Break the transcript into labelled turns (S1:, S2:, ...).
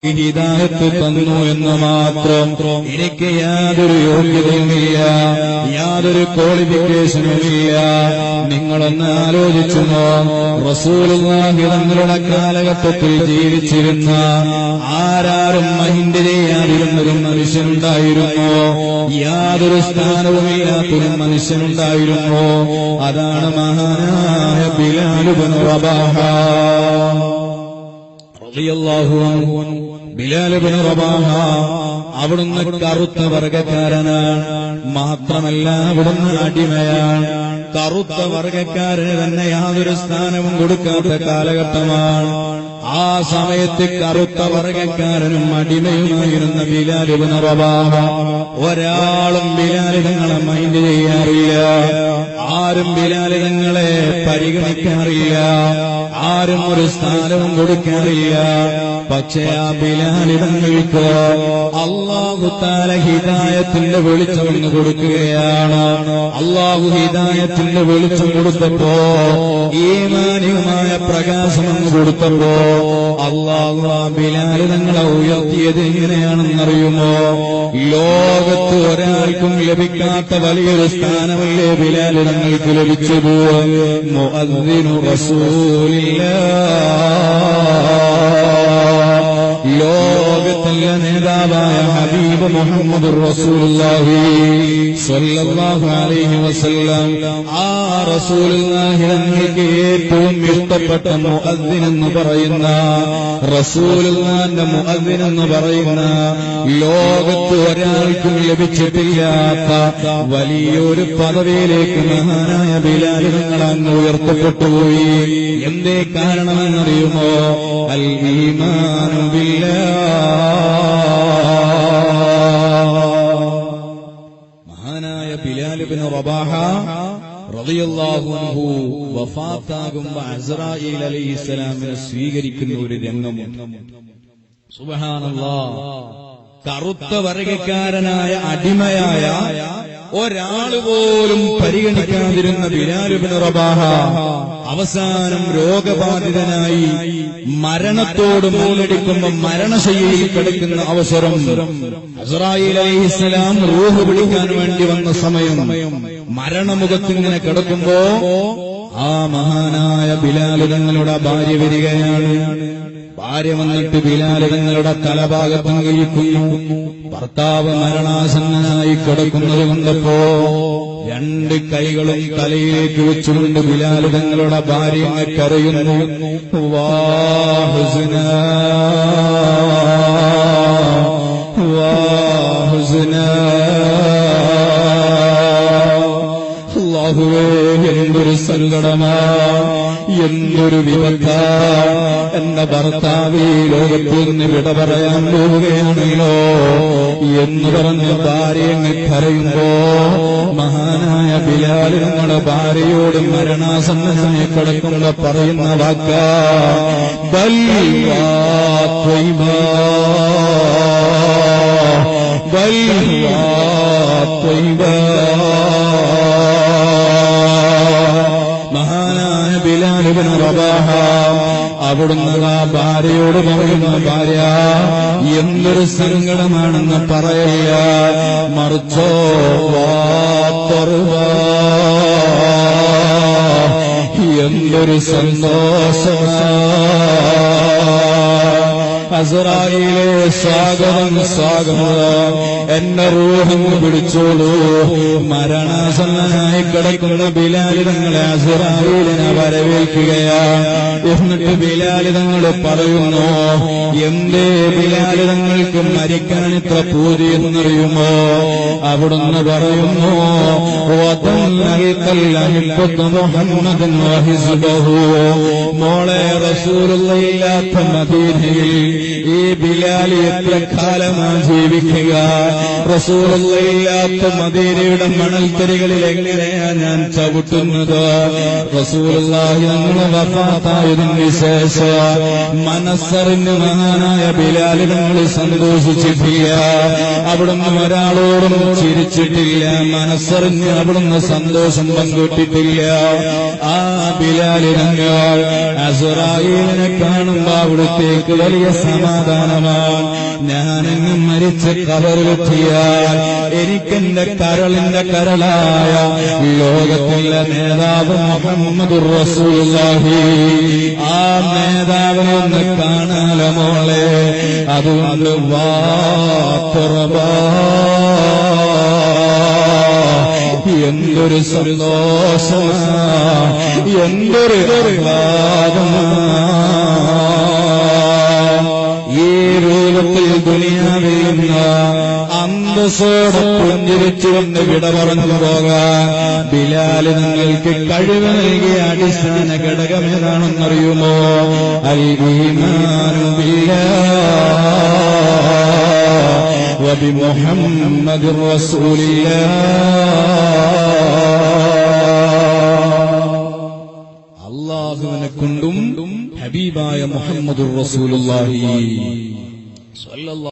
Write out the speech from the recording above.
S1: ഹിദായത്ത് തന്നു എന്ന് മാത്രം. എനിക്ക് യാതൊരു യോഗ്യതയുമില്ല, യാതൊരു ക്വാളിഫിക്കേഷനുമില്ല. നിങ്ങളൊന്ന് ആലോചിച്ചുമോ? റസൂലുള്ളാഹി തങ്ങളുടെ കാലഘട്ടത്തിൽ ജീവിച്ചിരുന്ന ആരാരും മൈൻഡ് ചെയ്യാതിരുന്നൊരു മനുഷ്യനുണ്ടായിരുന്നോ? യാതൊരു സ്ഥാനവുമില്ലാത്തൊരു മനുഷ്യനുണ്ടായിരുന്നോ? അതാണ് മഹാനായ ബിലാൽ ഇബ്നു റബാഹ റളിയല്ലാഹു അൻഹു. ബിലാൽ ഇബ്നു റബാഹ അവിടുന്ന് കറുത്ത വർഗക്കാരനാണ്. മാത്രമല്ല അവിടുന്ന് അടിമയാണ്. കറുത്ത വർഗക്കാരന് തന്നെ യാതൊരു സ്ഥാനവും കൊടുക്കാത്ത കാലഘട്ടമാണ്. ആ സമയത്ത് കറുത്ത വർഗക്കാരനും അടിമയുമായിരുന്ന ബിലാൽ ഇബ്നു റബാഹ ഒരാളും ബിലാൽ തങ്ങളെ മൈൻഡ് ചെയ്യാറില്ല. ആരും ബിലാൽ തങ്ങളെ പരിഗണിക്കാറില്ല. ആരും ഒരു സ്ഥാനവും കൊടുക്കാറില്ല. പക്ഷേ ആ ബിലാൽ തങ്ങൾക്ക് അല്ലാഹു തആല ഹിദായത്തിന്റെ വെളിച്ചം കൊടുക്കുകയാണ്. അല്ലാഹു ഹിദായത്തിന്റെ വെളിച്ചം കൊടുത്തപ്പോ, ഈമാനികമായ പ്രകാശം കൊടുത്തപ്പോ അല്ലാഹു ആ ബിലാൽ തങ്ങളെ ഉയർത്തിയത് എങ്ങനെയാണെന്നറിയുമോ? ലോകത്ത് ഒരാൾക്കും ലഭിക്കാത്ത വലിയൊരു സ്ഥാനമല്ലേ ബിലാൽ തങ്ങൾക്ക് ലഭിച്ചത്? മുഅദ്ദിനു റസൂലില്ലാഹ്, ലോകത്തിലെ നേതാവായ ഹബീബ് മുഹമ്മദ് റസൂലുള്ളാഹി സ്വല്ലല്ലാഹു അലൈഹി വസല്ലം. ആ റസൂലുള്ളാഹി തങ്ങൾക്ക് ഏറ്റവും ഇഷ്ടപ്പെട്ട മുഅദ്ദിൻ എന്ന് പറയുന്ന, റസൂലുള്ളാഹിന്റെ മുഅദ്ദിൻ എന്ന് പറയുന്ന, ലോകത്ത് ഒരാൾക്കും ലഭിച്ചിട്ടില്ലാത്ത വലിയൊരു പദവിയിലേക്ക് മഹാനായ ബിലാൽ തങ്ങൾ അങ്ങ് ഉയർത്തപ്പെട്ടുപോയി. എന്തേ കാരണമെന്നറിയുമോ? അൽ ഈമാനു മഹാനായ ബിലാൽ ഇബ്നു റബാഹ റളിയല്ലാഹു അൻഹു വഫാത്താകുമ്പോൾ അസ്റായീൽ അലൈഹിസ്സലാമിനെ സ്വീകരിക്കുന്ന ഒരു രംഗമുണ്ട്. സുബ്ഹാനല്ലാഹ്. കറുത്ത വർഗക്കാരനായ അടിമയായ ഒരാള് പോലും പരിഗണിക്കാതിരുന്ന ബിലാൽ ഇബ്നു റബാഹ അവസാനം രോഗബാധിതനായി മരണത്തോട് മുന്നടിക്കുമ്പോൾ മരണശയ്യയിൽ കിടക്കുന്ന അവസരം, അസ്റായീൽ അലൈഹിസ്സലാം റൂഹ് പിടിക്കാൻ വേണ്ടി വന്ന സമയം, മരണമുഖത്തിങ്ങനെ കിടക്കുമ്പോ ആ മഹാനായ ബിലാൽ തങ്ങളുടെ ഭാര്യ വരികയാണ്. ഭാര്യ വന്നിട്ട് ബിലാൽ തങ്ങളുടെ തലഭാഗത്തും കഴിക്കുന്നു. ഭർത്താവ് മരണാസന്നനായി കിടക്കുന്നത് കണ്ടപ്പോ രണ്ട് കൈകളും തലയിലേക്ക് വെച്ചുകൊണ്ട് ബിലാൽ തങ്ങളുടെ ഭാര്യ കരയുന്നു. വാ ഹുസ്നാ, വാ ഹുസ്നാ, അല്ലാഹുവേ എന്തൊരു സങ്കടമാ, എന്തൊരു വിപത്ത. എന്ന ഭർത്താവ് ഈ ലോകത്തിൽ നിന്ന് വിട പറയാൻ പോവുകയാണല്ലോ എന്ന് പറഞ്ഞ് ഭാര്യങ്ങ് കരയുമ്പോ മഹാനായ ബിലാൽ നമ്മുടെ ഭാര്യയോട് മരണാസന്നനായി കിടക്കുന്ന പറയുന്ന വാക്ക, ബൽ വാ ത്വയ്ബാ, ബൽ വാ ത്വയ്ബാ. മഹാനായ ബിലാൽ ഇബ്നു റബാഹ അവിടുന്ന് ആ ഭാര്യയോട് പറയുന്ന, ഭാര്യ എന്തൊരു സങ്കടമാണെന്ന് പറയല്ല, മറിച്ചോ വാ ത്വയ്ബാ, എന്തൊരു സന്തോഷമാ. അസ്റായീലേ സ്വാഗതം, സ്വാഗതം, എന്നെ റൂഹങ്ങ് പിടിച്ചോളൂ. മരണാസന്നനായി കിടക്കുന്ന ബിലാൽ തങ്ങളെ അസ്റായീലിനെ വരവേൽക്കുകയാണ്. എന്നിട്ട് ബിലാൽ തങ്ങൾ പറയുന്നു, എന്തേ ബിലാൽ തങ്ങൾക്ക് മരിക്കാൻ ഇത്ര പൂതി എന്നറിയുമോ? അവിടുന്ന് പറയുന്നു, മോളെ റസൂലുള്ളാഹിയില്ലാത്ത മദീനയിൽ ഈ ബിലാൽ എത്ര കാലമാണ് ജീവിക്കുക? റസൂലുള്ളാഹിയില്ലാത്ത മദീനയുടെ മണൽത്തരികളിൽ എങ്ങനെയാ ഞാൻ ചവിട്ടുന്നത്? റസൂലുള്ളാഹി തങ്ങൾ വഫാത്തായതിന് ശേഷം മനസ്സറിഞ്ഞ് മഹാനായ ബിലാൽ തങ്ങൾ സന്തോഷിച്ചിട്ടില്ല. അവിടുന്ന് ഒരാളോടും ചിരിച്ചിട്ടില്ല. മനസ്സറിഞ്ഞ് അവിടുന്ന് സന്തോഷം പങ്കിട്ടിട്ടില്ല. ആ ബിലാൽ തങ്ങൾ അസ്റായീലിനെ കാണുമ്പോ അവിടുത്തേക്ക് വലിയ സമാധാനമാണ്. ഞാനെങ്ങ് മരിച്ച് കബറിലെത്തിയാൽ എനിക്കെന്റെ കരളിന്റെ കരളായ ലോകത്തിലെ നേതാവ് മുഹമ്മദുർ റസൂലുള്ളാഹി ആ നേതാവിനെ ഒന്ന് കാണാലോ മോളെ. അതുകൊണ്ട് വാ തുറബാ, എന്തൊരു സന്തോഷമാ, എന്തൊരു ഈ രൂപത്തിൽ ദുനിയാവിൽ നിന്ന് അന്തസ്സോടെ പുഞ്ചിരിച്ചുകൊണ്ട് വിട പറഞ്ഞു പോകാൻ ബിലാല് നിങ്ങൾക്ക് കഴിവ് നൽകിയ അടിസ്ഥാന ഘടകം ഏതാണെന്നറിയുമോ? അൽ ഈമാനു ബില്ലാഹ് വബിമുഹമ്മദിർ റസൂലില്ലാഹ്. അല്ലാഹുവിനെ കൊണ്ടും ഹബീബായ മുഹമ്മദുർ റസൂലുള്ളാഹി സ്വല്ലല്ലാഹു